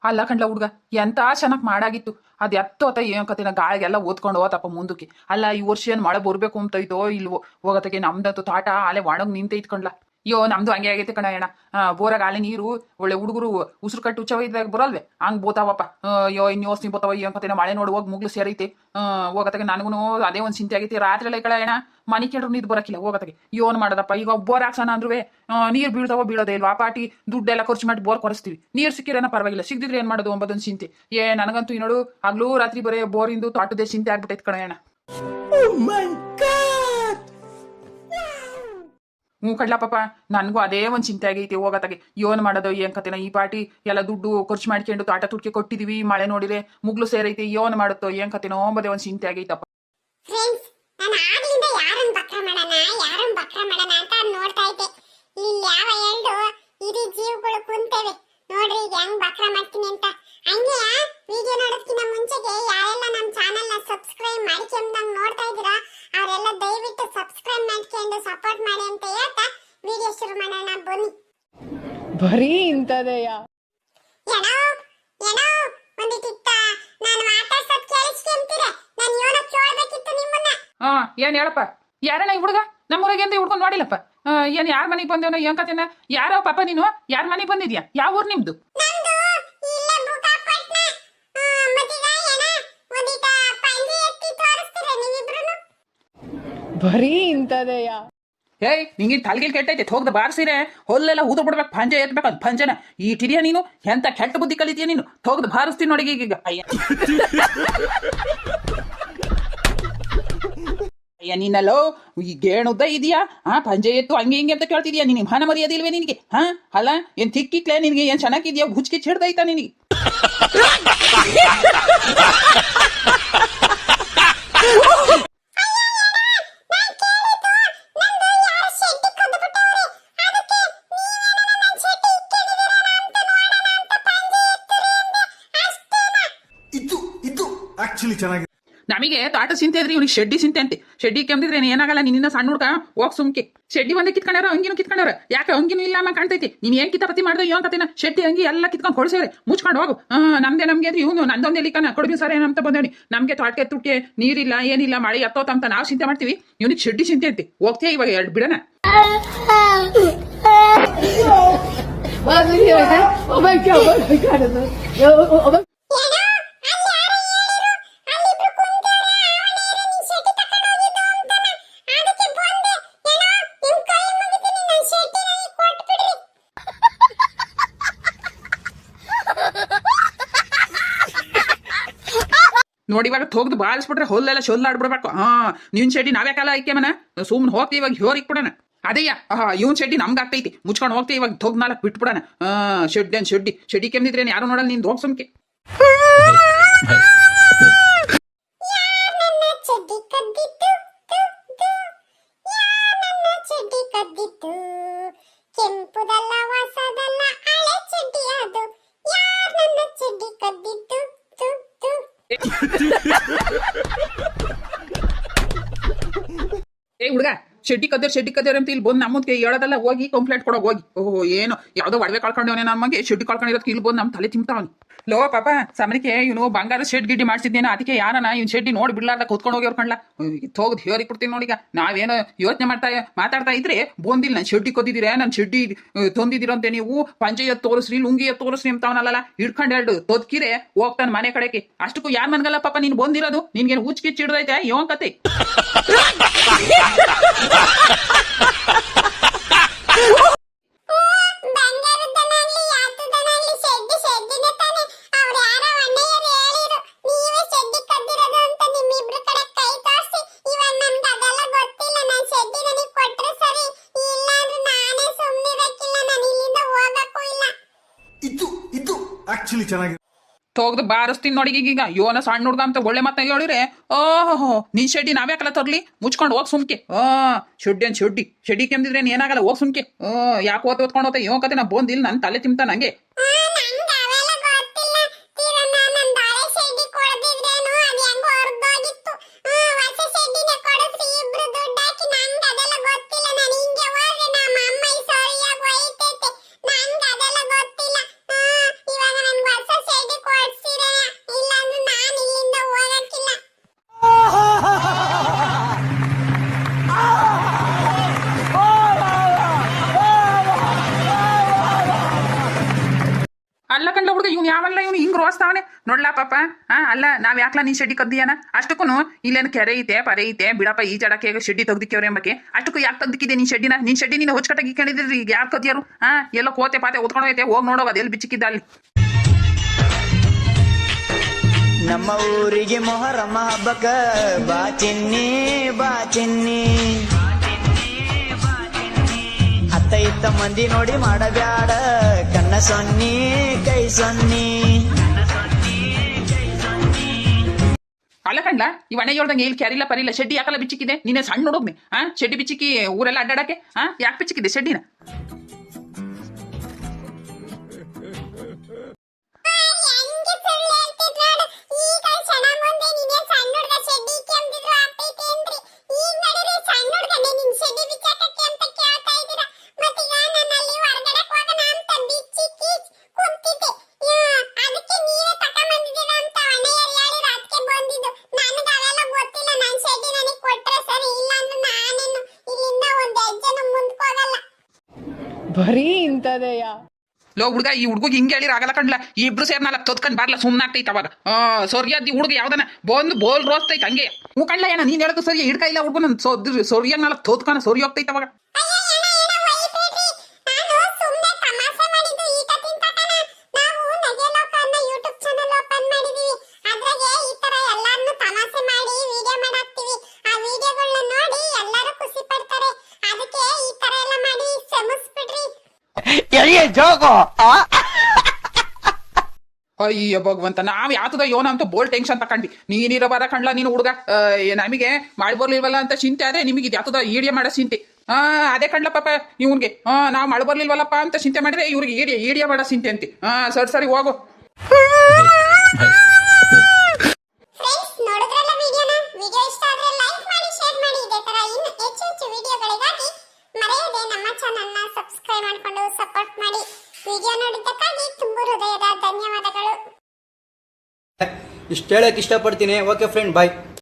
ಅಲ್ಲ ಕಂಡ್ಲ ಹುಡ್ಗ ಎಂತ ಚೆನ್ನಾಗಿ ಮಾಡಾಗಿತ್ತು. ಅದ್ ಎತ್ತೋ ಅತ್ತ ಏನ್ ಕತಿನ ಗಾಳಿಗೆಲ್ಲ ಓದ್ಕೊಂಡು ಹೋತಪ್ಪ ಮುಂದಕ್ಕೆ. ಅಲ್ಲ ಈ ವರ್ಷ ಏನ್ ಮಳೆ ಬರ್ಬೇಕು ಅಂತ ಐತೋ ಇಲ್ವೋ ಹೋಗತ್ತಗೆ ನಮ್ದಂತೂ ತಾಟ ಅಲ್ಲೇ ಒಣಗ್ ನಿಂತೈತ್ ಕಂಡ್ಲ. ಅಯ್ಯೋ ನಮ್ದು ಹಂಗೆ ಆಗೈತೆ ಕಣ ಅಣ್ಣ. ಬೋರಾಗ ಆಲೆ ನೀರು ಒಳ್ಳೆ ಹುಡುಗರು ಉಸಿರು ಕಟ್ಟು ಉಚ್ಚವ ಇದ್ದಾಗ ಬರಲ್ವೇ ಹಂಗ್ ಬೋತಾವಪ್ಪ. ಅಯ್ಯೋ ಇನ್ ಯೋಸ್ನಿ ಬೋತಾವ ಏನ್ ಕತಿನ ಮಳೆ ನೋಡಿ ಹೋಗಿ ಮುಗ್ಲು ಸೇರೈತೆ. ಹೋಗತ್ತಗೆ ನನಗೂ ಅದೇ ಒಂದ್ ಚಿಂತೆ ಆಗೈತಿ. ರಾತ್ರಿ ಎಲ್ಲ ಕಳ ಅಣ್ಣ ಮನಿ ಕೇಳ್ರು ನೀರು ಬರಕಿಲ್ಲ ಹೋಗತ್ತಗೆ ಏನ್ ಮಾಡೋದಪ್ಪ. ಈಗ ಬೋರ್ ಹಾಕ್ಸೋಣ ಅಂದ್ರೂ ನೀರ್ ಬೀಳ್ತಾವೋ ಬೀಳೋದೇ ಇಲ್ವಾ. ಆ ಪಾಟಿ ದುಡ್ಡೆಲ್ಲ ಖರ್ಚು ಮಾಡಿ ಬೋರ್ ಕೊರಿಸ್ತೀವಿ. ನೀರ್ ಸಿಕ್ಕಿರೇನ ಪರವಾಗಿಲ್ಲ, ಸಿಗದಿದ್ರೆ ಏನ್ ಮಾಡೋದು ಒಂಬದೊಂದು ಚಿಂತೆ. ನನಗಂತೂ ಈ ನೋಡು ಹಗ್ಲೂ ರಾತ್ರಿ ಬರೇ ಬೋರಿಂದು ತೋಟದೇ ಚಿಂತೆ ಆಗ್ಬಿಟ್ಟೈತ್ ಕಣ ಅಣ್ಣ. ಹ್ಞೂ ಕಡ್ಲ ಪಾಪ ನನಗೂ ಅದೇ ಒಂದು ಚಿಂತೆ ಆಗೈತಿ. ಹೋಗತ್ತಾಗೆ ಏನ್ ಮಾಡೋದು ಏನ್ ಕತೆನ. ಈ ಪಾಟಿ ಎಲ್ಲ ದುಡ್ಡು ಖರ್ಚು ಮಾಡ್ಕೊಂಡು ತಾಟ ತುಟ್ಕೆ ಕೊಟ್ಟಿದೀವಿ, ಮಳೆ ನೋಡಿದ್ರೆ ಮುಗ್ಲು ಸೇರೈತಿ. ಏನ್ ಮಾಡುತ್ತೋ ಏನ್ ಕತೆನೋ ಒಂಬದೇ ಒಂದು ಚಿಂತೆ ಆಗೈತಪ್ಪ. ಫ್ರೆಂಡ್ಸ್, ನಾನು ಆಗ್ಲಿಂದ ಯಾರನ್ನ ಬಕ್ರ ಮಾಡೋಣ ಅಂತ ನೋಡ್ತಾ ಇದ್ದೆ. ಇಲ್ಲಿ ಯಾವ ಎರಡು ಇಡೀ ಜೀವಗಳು ಕುಂತೇವೆ ನೋಡ್ರಿ, ಈಗ ಹೆಂಗ್ ಬಕ್ರ ಮಾಡ್ತೀನಿ ಅಂತ. ಹಂಗೆ ವಿಡಿಯೋ ನೋಡೋದಕ್ಕಿಂತ ಮುಂಚೆಗೆ ಯಾರೆಲ್ಲ ನಮ್ಮ ಚಾನೆಲ್ ನ ಸಬ್ಸ್ಕ್ರೈಬ್ ಮಾಡ್ಕೊಂಡಂಗ್ ನೋಡ್ತಾ ಇದ್ದೀರಾ ಅವರೆಲ್ಲ ದಯವಿಟ್ಟು ಸಬ್ಸ್ಕ್ರೈಬ್ ಮಾಡ್ಕೊಂಡು ಸಪೋರ್ಟ್ ಮಾಡಿ ಅಂತ ಹೇಳ್ತಾ ವಿಡಿಯೋ ಶುರು ಮಾಡೋಣ ಬನ್ನಿ. ಬರೀ ಇಂತದೆಯಾ ಏನೋ ಒಂದಿಟ್ಟಿತ್ತ ನಾನು ಮಾತಾಡ್ಸೋದ್ ಕೇಳಿಸ್ಕೊಂತೀರಾ? ನಾನು ಏನೋ ಕೇಳಬೇಕಿತ್ತು ನಿಮ್ಮನ್ನ. ಏನ್ ಹೇಳಪ್ಪ, ಯಾರಣ್ಣ ಈ ಹುಡುಗ? ನಮ್ಮೂರಾಗೆ ಅಂತ ಹುಡ್ಕೊಂಡು ನೋಡಿಲ್ಲಪ್ಪ. ಏನ್ ಯಾರ ಮನೆಗೆ ಬಂದೇನೋ ಏನ್ ಕತೆನ? ಯಾರೋ ಪಾಪ ನೀನು ಯಾರ ಮನೆಗೆ ಬಂದಿದ್ಯಾ? ಯಾವ ಊರ್ ನಿಮ್ದು? ನಮ್ದು ಇಲ್ಲೇ ಬುಕಾಪಟ್ನ. ಮತ್ತೀಗ ಏನ ಒಂದಿಟ ಪಂಜಿ ಎತ್ತಿ ತೋರಿಸ್ತೀರಾ ನೀವಿಬ್ರುನು? ಬರೀ ಇಂತದೆಯಾ? ಏಯ್ ನಿಂಗೆ ತಲೆಗೆ ಕೆಟ್ಟೈತೆ. ಹೋಗ್ದ ಬಾರ್ಸಿರೆ ಹೊಲ್ಲೆಲ್ಲ ಊದ ಬಿಡ್ಬೇಕು, ಪಂಜೆ ಎತ್ಬೇಕಂತ ಪಂಜನ. ಈ ಟಿರಿಯ ನೀನು ಎಂತ ಕೆಟ್ಟ ಬುದ್ಧಿ ಕಲಿತೀಯ ನೀನು. ಹೋಗ್ದ ಬಾರಿಸ್ತೀನಿ ನೋಡಿ ಈಗ. ಅಯ್ಯ ಅಯ್ಯ ನೀನಲ್ಲೋ ಈ ಗೇಣುದ್ದ ಇದೆಯಾ? ಪಂಜೆ ಎತ್ತು ಹಂಗೆ ಹಿಂಗೆ ಅಂತ ಕೇಳ್ತಿದ್ಯಾ? ನಿನಗೆ ಮಾನ ಮರ್ಯಾದಿಲ್ವೇ ನಿನಗೆ? ಅಲ್ಲ ಏನ್ ತಿಕ್ಕಿಕ್ಲೆ ನಿನಗೆ? ಏನ್ ಚೆನ್ನಾಗಿದ್ಯಾ? ಹುಚ್ಕಿ ಹಿಡ್ದೈತಾ ನಿನಗೆ? ಇದು ಆಕ್ಚುಲಿ ಚೆನ್ನಾಗಿದೆ. ನಮಗೆ ತಾಟ ಚಿಂತೆ ಇದ್ರಿ, ಇವ್ನಿಗೆ ಶೆಡ್ಡಿ ಚಿಂತೆ ಅಂತೆ. ಶೆಡ್ಡಿ ಕೆಮ್ದಿದ್ರೆ ಏನಾಗಲ್ಲ, ನಿನ್ನ ಸಣ್ಣ ಹುಡ್ಕ ಹೋಗ್ ಸುಮ್ಕೆ. ಶೆಡ್ಡಿ ಒಂದೇ ಕಿತ್ಕೊಂಡಾರ, ಅಂಗಿನೂ ಕಿತ್ಕೊಂಡಾರ. ಯಾಕೆ ಅಂಗಿನೂ ಇಲ್ಲ ಅಮ್ಮ ಕಾಣ್ತೈತಿ. ನೀನ್ ಏನ್ ಕಿತಾಪತಿ ಮಾಡ್ದೆ ಏನ್ ಕತೆನ? ಶೆಡ್ಡಿ ಅಂಗಿ ಎಲ್ಲ ಕಿತ್ಕೊಂಡು ಕೊಡ್ಸೇರೆ ಮುಚ್ಕೊಂಡು ಹೋಗು. ನಮ್ಗೆ ಅಂದ್ರೆ ಇವನು ನಂದೊಂದೇ ಲಿಕ್ಕನ ಕೊಡ್ಬಿ ಸಾರ ಏನಂತ ಬಂದೇಳಿ. ನಮ್ಗೆ ತಾಟ್ಕೆ ತುಟ್ಕೆ ನೀರಿಲ್ಲ ಏನಿಲ್ಲ, ಮಳೆ ಎತ್ತೋತ ಅಂತ ನಾವು ಚಿಂತೆ ಮಾಡ್ತೀವಿ. ಇವ್ನಿಗೆ ಶೆಡ್ಡಿ ಚಿಂತೆ ಅಂತೆ. ಹೋಗ್ತೀಯ ಇವಾಗ ಎರಡು ಬಿಡಣ? ನೋಡಿ ಇವಾಗ ಹೋಗ್ದು ಬಾಳಿಸ್ಬಿಟ್ರೆ ಹೊಲ್ಲೆಲ್ಲ ಶೊಲ್ಲಾಡ್ಬಿಡ್ಬೇಕು. ನೀನ್ ಶೆಡ್ಡಿ ನಾವ್ಯಾಕಲ್ಲ ಐಕೆ ಮನ ಸುಮ್ನೆ ಹೋಗ್ತೀವಿ ಇವಾಗ ಹೋರ್ ಇಕ್ಬಿಡಣ. ಅದೇಯ ಇವನ್ ಶೆಡ್ಡಿ ನಮ್ಗೆ ಆಗ್ತೈತಿ. ಮುಚ್ಕೊಂಡು ಹೋಗ್ತೀವಿ ಇವಾಗ ತೊಗ್ ನಾಲ್ಕು ಬಿಟ್ಬಿಡಣ. ಶೆಡ್ಡಿ ಕೆಮ್ದಿದ್ರೇನು ಯಾರು ನೋಡಲ್ಲ, ನಿಂದು ಹೋಗ್ ಸುಮ್ಕೆ. ಕೆಂಪುದಲ್ಲ ಹೊಸದಲ್ಲ ಹಳೆ ಚಡ್ಡಿ ಅದು, ಯಾರ್ ನನ್ನ ಚಡ್ಡಿ ಕದ್ದಿತ್ತು? ಏ ಹುಡುಗ, ಶೆಡ್ಡಿ ಕದ್ದೇರ್ ಅಂತ ಇಲ್ಲಿ ಬಂದು ನಮ್ಮಕ್ಕೆ ಹೇಳೋದಲ್ಲ. ಹೋಗಿ ಕಂಪ್ಲೇಂಟ್ ಕೊಡೋಗಿ ಹೋಗಿ. ಓಹೋ ಏನೋ ಯಾವ್ದೋ ಒಡವೆ ಕಳ್ಕೊಂಡವನೇ ನಮಗೆ. ಶೆಡ್ಡಿ ಕಳ್ಕೊಂಡಿರೋದಕ್ಕೆ ಇಲ್ಲಿ ಬಂದು ನಮ್ಮ ತಲೆ ತಿಂತಾವನು. ಲೋ ಪಾಪ ಸಮನಿಕೆ ಇವನು ಬಂಗಾರ ಶೆಡ್ ಗಿಡ್ಡಿ ಮಾಡ್ಸಿದ್ದೇನೋ, ಅದಕ್ಕೆ ಯಾರನ ಇವ್ನು ಶೆಡ್ಡಿ ನೋಡಿ ಬಿಡ್ಲಾರ್ದ ಕೂತ್ಕೊಂಡು ಹೋಗಿ ಅವ್ರು ಕಣ್ಲ ಹೋಗ್ದು ಹೇರಿ ಕೊಡ್ತೀನಿ ನೋಡಿಗ. ನಾವೇನೋ ಯೋಚನೆ ಮಾತಾಡ್ತಾ ಇದ್ರೆ ಬಂದಿಲ್ಲ ನಾನು ಶೆಡ್ಡಿ ಕೊದ್ದಿದ್ದೀರಾ, ನಾನು ಶೆಡ್ಡಿ ತಂದಿದ್ದೀರಂತೆ ನೀವು. ಪಂಚಾಯತ್ ತೋರಿಸ್ರಿ, ಲುಂಗಿ ತೋರಿಸ್ರಿ ಅಂತವನಲ್ಲ ಹಿಡ್ಕೊಂಡು ಎರಡು ತೊದ್ಕಿರೆ ಹೋಗ್ತಾನೆ ಮನೆ ಕಡೆಗೆ. ಅಷ್ಟಕ್ಕೂ ಯಾರು ಮನ್ಗಲ್ಲ ಪಾಪ ನೀನು ಬಂದಿರೋದು. ನಿನ್ಗೇನು ಹುಚ್ಚಿಚ್ಚಿ ಹಿಡ್ದೈತೆ ಯೋನ್ ಕತೆ? ಇದು ಆಕ್ಚುಲಿ ಚೆನ್ನಾಗಿದೆ. ಹೋಗ್ದು ಬಾರಿಸ್ತೀನಿ ನೋಡಿ ಈಗ. ಯೋನ ಸಣ್ಣ ಹುಡ್ಗ ಅಂತ ಒಳ್ಳೆ ಮಾತನ್ನ ಹೇಳಿದ್ರೆ ಓಹೋ ನೀನ್ ಶೆಡ್ಡಿ ನಾವ್ಯಾಕಲ್ಲ ತರ್ಲಿ? ಮುಚ್ಕೊಂಡು ಹೋಗ್ ಸುಮ್ಕೆ. ಶೆಡ್ಡಿ ಕೆಮ್ದಿದ್ರೆ ಏನಾಗಲ್ಲ, ಹೋಗ್ ಸುಮ್ಕೆ. ಯಾಕೆ ಓದ್ಕೊಂಡು ಹೋಗ್ತಾ ಯೋ ಕತೆ? ನಾ ಬಂದಿಲ್ಲ, ನನ್ ತಲೆ ತಿಂತ ನಂಗೆ. ಅಲ್ಲ ಕಂಡ್ಲ ಹುಡುಗ ಇವ್ನು ಯಾವಲ್ಲ ಇವ್ನು ಹಿಂಗ್ ರೋಸ್ತಾವನೆ ನೋಡ್ಲಾ ಪಾಪ. ಅಲ್ಲ ನಾವ್ ಯಾಕ್ಲಾ ನೀನ್ ಶೆಡ್ಡಿ ಕದ್ದಿಯಾನ ಅಷ್ಟಕ್ಕೂ ಇಲ್ಲೇನು ಕೆರೆ ಐತೆ ಪರೆ ಐತೆ ಬಿಡಪ್ಪ ಈ ಜಡಕ್ಕೆ ಶೆಡ್ಡಿ ತೆಗ್ದಿಕ್ಕವ್ರೆ ಎಂಬಕ್ಕೆ ಅಷ್ಟಕ್ಕೂ ಯಾಕೆ ತೆಗ್ದಿಕ್ಕಿದೆ ನೀನ್ ಶೆಡ್ಡಿನ ನಿನ್ ಶೆಡ್ಡಿ ನೀನು ಹೊಚ್ಕಟ್ಟಾಗಿ ಇಕ್ಕೊಂಡಿದ್ರಿ ಈಗ ಯಾರು ಕದ್ಯಾರು ಎಲ್ಲ ಕೋತೆ ಪಾತೆ ಉತ್ಕೊಂಡೋಯ್ತೆ ಹೋಗಿ ನೋಡೋ ಅದೆಲ್ಲಿ ಬಿಚ್ಚಿಕ್ಕಿದ್ದ ಅಲ್ಲಿ. ನಮ್ಮ ಊರಿಗೆ ಮೊಹರಮ್ಮ ಹಬ್ಬಕ್ಕ ಬಾ ಚಿನ್ನಿ ಬಾ ಚಿನ್ನಿ ಅತ್ತ ಇತ್ತ ಮಂದಿ ನೋಡಿ ಮಾಡಬ್ಯಾಡ ಕಣ್ಣ ಸೊನ್ನಿ ಕೈ ಸೊನ್ನಿ. ಅಲ್ಲ ಕಂಡ್ಲ ಈ ಅಣ್ಣ ಹೇಳ್ದಂಗೆ ಇಲ್ಲಿ ಕ್ಯಾರಿಲ್ಲ ಪರಿಲ್ಲ ಶೆಡ್ಡಿ ಯಾಕಲ್ಲ ಬಿಚ್ಚಿಕ್ಕಿದೆ ನೀನೇ ಸಣ್ಣ ನೋಡೋಗ್ನಿ ಶೆಡ್ಡಿ ಬಿಚ್ಚಿಕ್ಕಿ ಊರೆಲ್ಲ ಅಡ್ಡಾಡಕ್ಕೆ ಯಾಕೆ ಬಿಚ್ಚಿಕ್ಕಿದೆ ಶೆಡ್ಡಿನ? ಹೆಂಗೆ ಸುಳ್ಳು ಹೇಳ್ತಿದ್ ನೋಡು. ಈಗ ಕ್ಷಣ ಮುಂದೆ ನೀನೇ ಸಣ್ಣ ಹುಡ್ಗ ಶೆಡ್ಡಿ ಕೆಮ್ದಿದ್ರು ಆಗ್ತೈತೆ ಅಂದ್ರಿ. ಈಗ ನಡೀರಿ ಸಣ್ಣ ಹುಡ್ಗನೇ ನಿನ್ ಶೆಡ್ಡಿ ಬಿಚ್ಚಾಕಕ್ಕೆ ಅಂತ ಕೇಳ್ತಾ ಇದ್ದೀರಾ. ಮತ್ತೀಗ ನನ್ನಲ್ಲಿ ಹೊರಗಡೆ ಹೋಗೋಣ ಅಂತ ಬಿಚ್ಚಿಕ್ಕಿ ಕುಂತಿದ್ದೆ. ಅದಕ್ಕೆ ನೀವೇ ತಕೊಂಬಂದಿದ್ದೀರಾ ಅಂತ ಅಣ್ಣಯ್ಯರು ಹೇಳಿದ್ರು ಅದಕ್ಕೆ ಬಂದಿದ್ದು. ನನಗೆ ಅವೆಲ್ಲ ಗೊತ್ತಿಲ್ಲ. ನನ್ನ ಶೆಡ್ಡಿ ನನಗೆ ಕೊಟ್ರೆ ಸರಿ, ಇಲ್ಲ ಅಂದ್ರೆ ನಾನೇನು ಇಲ್ಲಿಂದ ಒಂದು ಹೆಜ್ಜೆನೂ ಮುಂದಕ್ಕೆ ಹೋಗಲ್ಲ. ಬರೀ ಇಂಥದೆಯಾ? ಲೋ ಹುಡುಗ ಈ ಹುಡುಗ ಹಿಂಗೆ ಹೇಳಿರ ಆಗಲ್ಲ ಕಂಡ್ಲ ಇಬ್ರು ಸೇರ್ನಲ್ಲ ತೊದ್ಕೊಂಡ್ ಬರ್ಲ ಸುಮ್ಮನಾಗ್ತೈತೆ ಅವಾಗ ಸೊರ್ಯಾದಿ ಹುಡುಗ ಯಾವ್ದನ ಬಂದು ಬೋಲ್ ರೋಸ್ತೈತೆ ಹಂಗೆ ಹೂ ಕಣ್ಲ ಏನ ನೀನ್ ಹೇಳೋದು ಸರಿ ಹಿಡ್ಕ ಇಲ್ಲ ಹುಡುಗ ನನ್ ಸೊರ್ಯನ್ನೆಲ್ಲ ತೊದ್ಕೊಂಡ ಸೊರಿ ಹೋಗ್ತೈತೆ ಅವಾಗ. ಅಯ್ಯ ಭಗವಂತ ನಾವ್ ಯಾತದ ಯೋನ ಅಂತ ಬೋಲ್ ಟೆನ್ಷನ್ ತಕೊಂಡ್ವಿ ನೀನಿರ ಬರ ಕಂಡ್ಲ ನೀನು ಹುಡುಗ ನಮಗೆ ಮಾಡಿ ಬರ್ಲಿಲ್ವಲ್ಲ ಅಂತ ಚಿಂತೆ ಅದೇ ನಿಮಗೆ ಇದು ಯಾತದ ಈಡಿಯ ಮಾಡೋ ಚಿಂತೆ ಅದೇ ಕಂಡ್ಲ ಪಾಪ ಇವ್ನಿಗೆ ನಾವ್ ಮಾಡಿ ಬರ್ಲಿಲ್ವಲ್ಲಪ್ಪ ಅಂತ ಚಿಂತೆ ಮಾಡಿದ್ರೆ ಇವ್ರಿಗೆ ಈಡಿಯ ಮಾಡೋ ಚಿಂತೆ ಅಂತೆ ಸರಿ ಸರಿ ಹೋಗು. ಫ್ರೆಂಡ್ಸ್ ನೋಡಿದ್ರಲ್ಲ ವಿಡಿಯೋನ. ವಿಡಿಯೋ ಇಷ್ಟ ಆದ್ರೆ ಲೈಕ್ ಮಾಡಿ ಶೇರ್ ಮಾಡಿ. ಇದೇ ತರ ಇನ್ನು ಹೆಚ್ಚು ಹೆಚ್ಚು ವಿಡಿಯೋಗಳಿಗಾಗಿ ಮರೆಯದೆ ನಮ್ಮ ಚಾನೆಲ್ ನ ಸಬ್ಸ್ಕ್ರೈಬ್ ಮಾಡ್ಕೊಂಡು ಸಪೋರ್ಟ್ ಮಾಡಿ. ವಿಡಿಯೋ ನೋಡಿದ್ದಕ್ಕಾಗಿ ತುಂಬು ಹೃದಯದ ಧನ್ಯವಾದಗಳು. ಇಷ್ಟು ಹೇಳಕ್ ಇಷ್ಟಪಡ್ತೀನಿ. ಓಕೆ ಫ್ರೆಂಡ್, ಬಾಯ್.